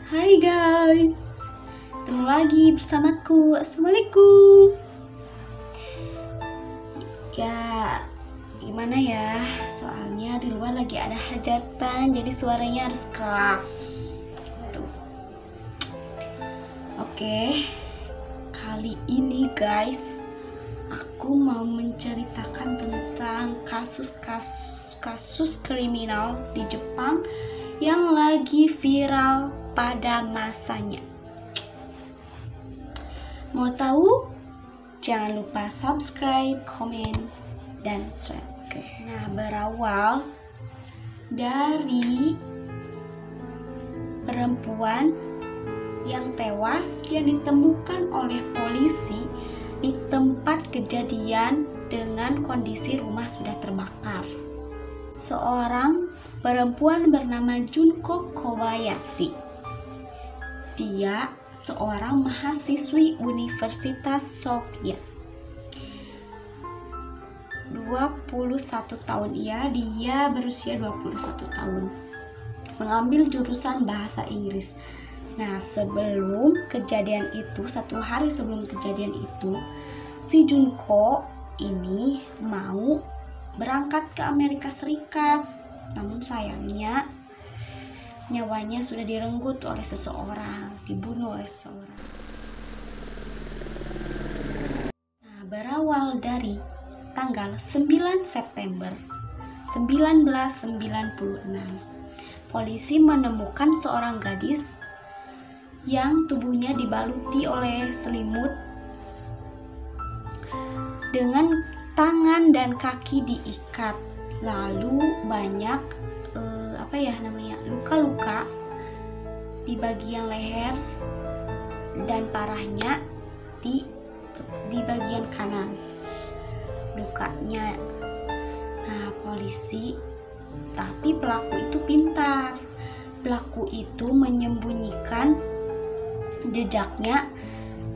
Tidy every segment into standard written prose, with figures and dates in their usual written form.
Hai guys, ketemu lagi bersamaku. Assalamualaikum. Ya, gimana ya? Soalnya di luar lagi ada hajatan, jadi suaranya harus keras. Tuh. Oke, kali ini guys, aku mau menceritakan tentang kasus kriminal di Jepang yang lagi viral pada masanya. Mau tahu? Jangan lupa subscribe, komen, dan share. Oke. Nah, berawal dari perempuan yang tewas yang ditemukan oleh polisi di tempat kejadian dengan kondisi rumah sudah terbakar. Seorang perempuan bernama Junko Kobayashi. Dia seorang mahasiswi Universitas Sophia. 21 tahun dia berusia 21 tahun. Mengambil jurusan bahasa Inggris. Nah, sebelum kejadian itu, satu hari sebelum kejadian itu, si Junko ini mau berangkat ke Amerika Serikat. Namun sayangnya nyawanya sudah direnggut oleh seseorang, dibunuh oleh seseorang. Nah, berawal dari tanggal 9 September 1996, polisi menemukan seorang gadis yang tubuhnya dibaluti oleh selimut dengan tangan dan kaki diikat, lalu banyak luka-luka di bagian leher dan parahnya di bagian kanan lukanya. Nah, tapi pelaku itu pintar. Pelaku itu menyembunyikan jejaknya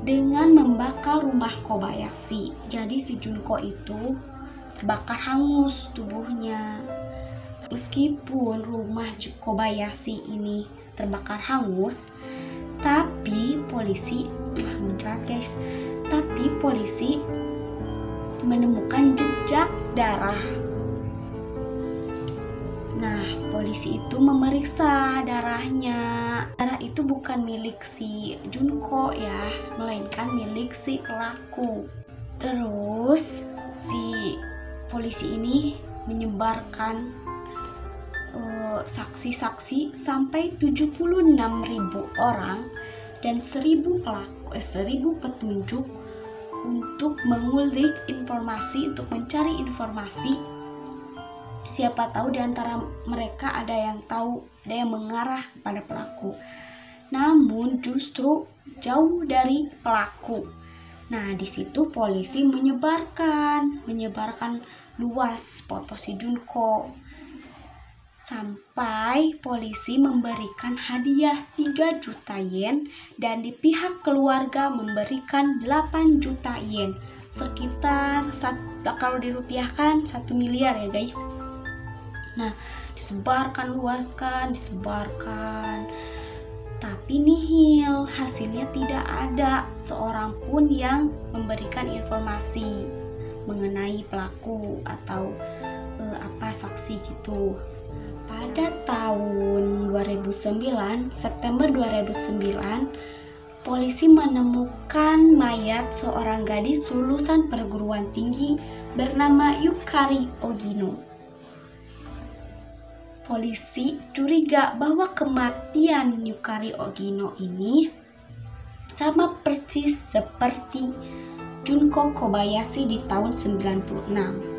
dengan membakar rumah Kobayashi. Jadi si Junko itu terbakar hangus tubuhnya. Meskipun rumah Kobayashi ini terbakar hangus, tapi polisi menemukan jejak darah. Nah, polisi itu memeriksa darahnya. Darah itu bukan milik si Junko ya, melainkan milik si pelaku. Terus si polisi ini menyebarkan saksi-saksi sampai 76.000 orang dan 1.000 petunjuk untuk mengulik informasi, untuk mencari informasi. Siapa tahu di antara mereka ada yang tahu, ada yang mengarah kepada pelaku. Namun justru jauh dari pelaku. Nah, di situ polisi menyebarkan luas foto si Junko. Sampai polisi memberikan hadiah 3 juta yen dan di pihak keluarga memberikan 8 juta yen. Sekitar kalau dirupiahkan 1 miliar ya guys. Nah, disebarkan. Tapi nihil, hasilnya tidak ada seorang pun yang memberikan informasi mengenai pelaku atau saksi gitu. Pada tahun 2009, September 2009, polisi menemukan mayat seorang gadis lulusan perguruan tinggi bernama Yukari Ogino. Polisi curiga bahwa kematian Yukari Ogino ini sama persis seperti Junko Kobayashi di tahun 96.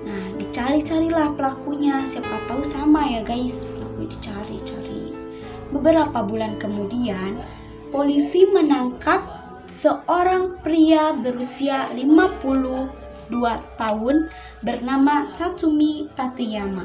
Nah, dicari-carilah pelakunya, siapa tahu sama ya guys, pelaku dicari-cari. Beberapa bulan kemudian, polisi menangkap seorang pria berusia 52 tahun bernama Tatsumi Tateyama.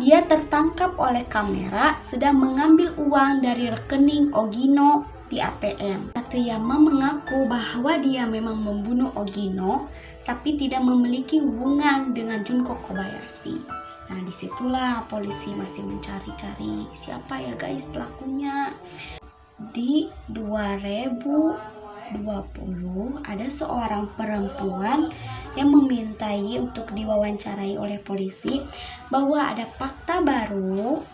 Dia tertangkap oleh kamera sedang mengambil uang dari rekening Ogino di ATM. Tateyama mengaku bahwa dia memang membunuh Ogino, tapi tidak memiliki hubungan dengan Junko Kobayashi. Nah, disitulah polisi masih mencari-cari siapa ya guys pelakunya. Di 2020 ada seorang perempuan yang memintai untuk diwawancarai oleh polisi bahwa ada fakta baru.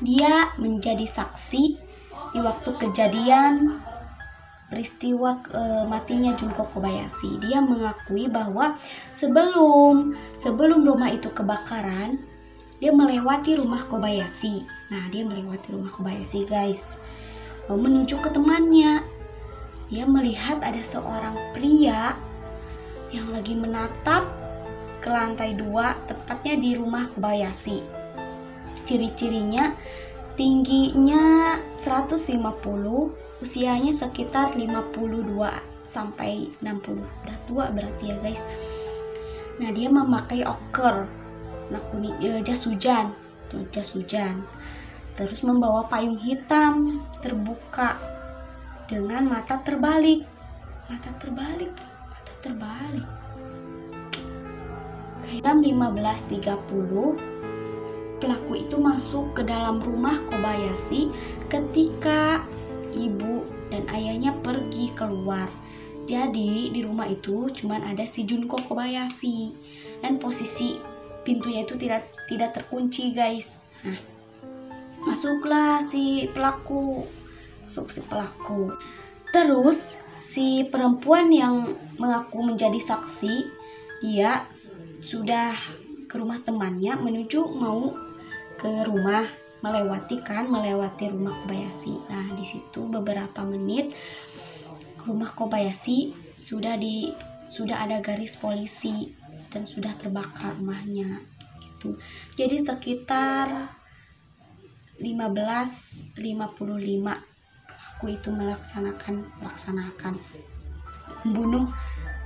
Dia menjadi saksi di waktu kejadian peristiwa matinya Junko Kobayashi. Dia mengakui bahwa sebelum rumah itu kebakaran, dia melewati rumah Kobayashi. Nah, dia melewati rumah Kobayashi guys, lalu menuju ke temannya. Dia melihat ada seorang pria yang lagi menatap ke lantai 2, tepatnya di rumah Kobayashi. Ciri-cirinya tingginya 150, usianya sekitar 52 sampai 60. Udah tua berarti ya guys. Nah, dia memakai oker, jas hujan, terus membawa payung hitam terbuka dengan mata terbalik. Jam 15.30 pelaku itu masuk ke dalam rumah Kobayashi ketika ibu dan ayahnya pergi keluar. Jadi di rumah itu cuman ada si Junko Kobayashi dan posisi pintunya itu tidak terkunci guys. Nah, masuklah si pelaku. Terus si perempuan yang mengaku menjadi saksi, dia sudah ke rumah temannya menuju mau ke rumah, melewati rumah Kobayashi. Nah, di situ beberapa menit rumah Kobayashi sudah ada garis polisi dan sudah terbakar rumahnya gitu. Jadi sekitar 15.55 pelaku itu melaksanakan membunuh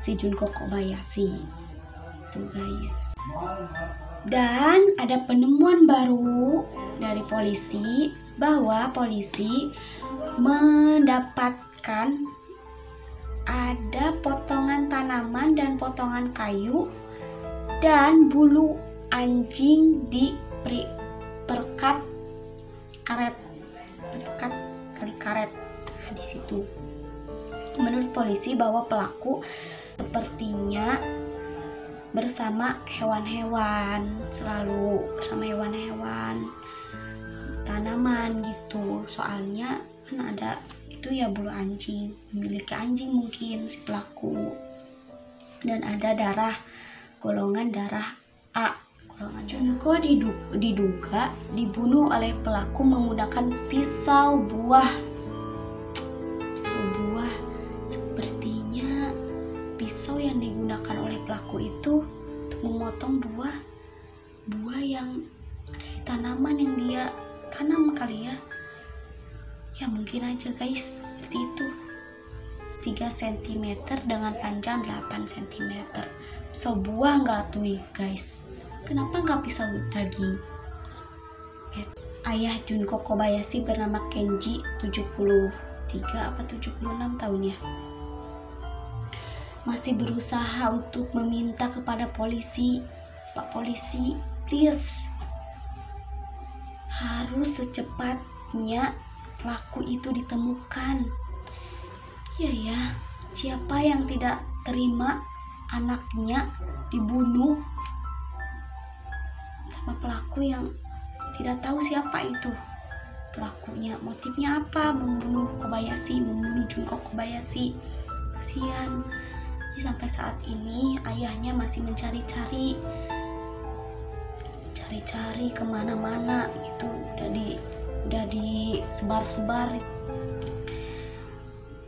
si Junko Kobayashi itu guys. Dan ada penemuan baru dari polisi bahwa polisi mendapatkan ada potongan tanaman dan potongan kayu dan bulu anjing di perekat tali karet. Nah, di situ menurut polisi bahwa pelaku sepertinya bersama hewan-hewan, selalu bersama hewan-hewan, tanaman gitu. Soalnya kan ada itu ya bulu anjing, memiliki anjing mungkin si pelaku, dan ada golongan darah A. Junko diduga dibunuh oleh pelaku menggunakan pisau buah. Sepertinya pisau yang digunakan oleh pelaku itu untuk memotong buah yang ada di tanaman yang dia tanam kali ya. Ya mungkin aja guys, seperti itu. 3 cm dengan panjang 8 cm. Pisau buah nggak tuh guys? Kenapa nggak pisau daging? Ayah Junko Kobayashi bernama Kenji, 73 apa 76 tahunnya. Masih berusaha untuk meminta kepada polisi, Pak Polisi, please, harus secepatnya pelaku itu ditemukan. Iya ya, siapa yang tidak terima anaknya dibunuh sama pelaku yang tidak tahu siapa itu pelakunya, motifnya apa membunuh Junko Kobayashi. Kasihan. Sampai saat ini ayahnya masih mencari-cari kemana-mana gitu, udah disebar-sebar.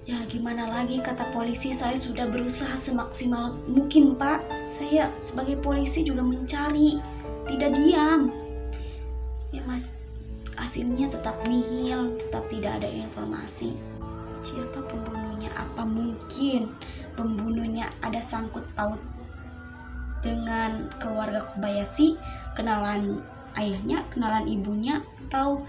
Ya gimana lagi, kata polisi, saya sudah berusaha semaksimal mungkin Pak. Saya sebagai polisi juga mencari, tidak diam. Ya mas, hasilnya tetap nihil, tetap tidak ada informasi. Siapa pembunuhnya? Apa mungkin pembunuhnya ada sangkut paut dengan keluarga Kobayashi, kenalan ayahnya, kenalan ibunya, atau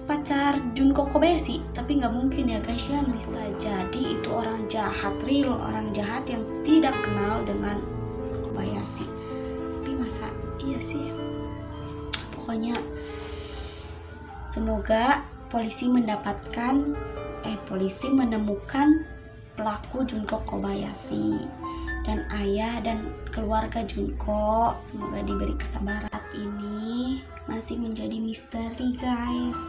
pacar Junko Kobayashi? Tapi nggak mungkin ya guys ya, bisa jadi itu orang jahat, real orang jahat yang tidak kenal dengan Kobayashi. Tapi masa Iya sih, pokoknya semoga polisi menemukan pelaku Junko Kobayashi dan ayah dan keluarga Junko. Semoga diberi kesabaran. Ini masih menjadi misteri, guys.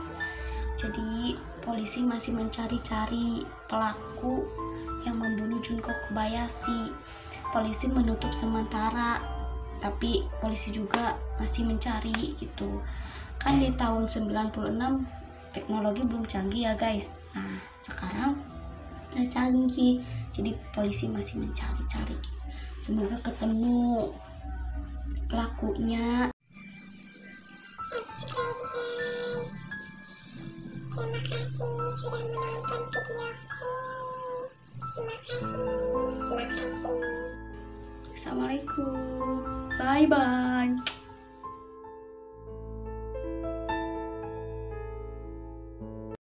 Jadi polisi masih mencari-cari pelaku yang membunuh Junko Kobayashi. Polisi menutup sementara, tapi polisi juga masih mencari gitu. Kan di tahun 96 teknologi belum canggih ya, guys. Nah, sekarang udah canggih. Jadi polisi masih mencari-cari. Semoga ketemu pelakunya. Subscribe guys. Terima kasih sudah menonton videoku. Terima kasih. Assalamualaikum. Bye bye.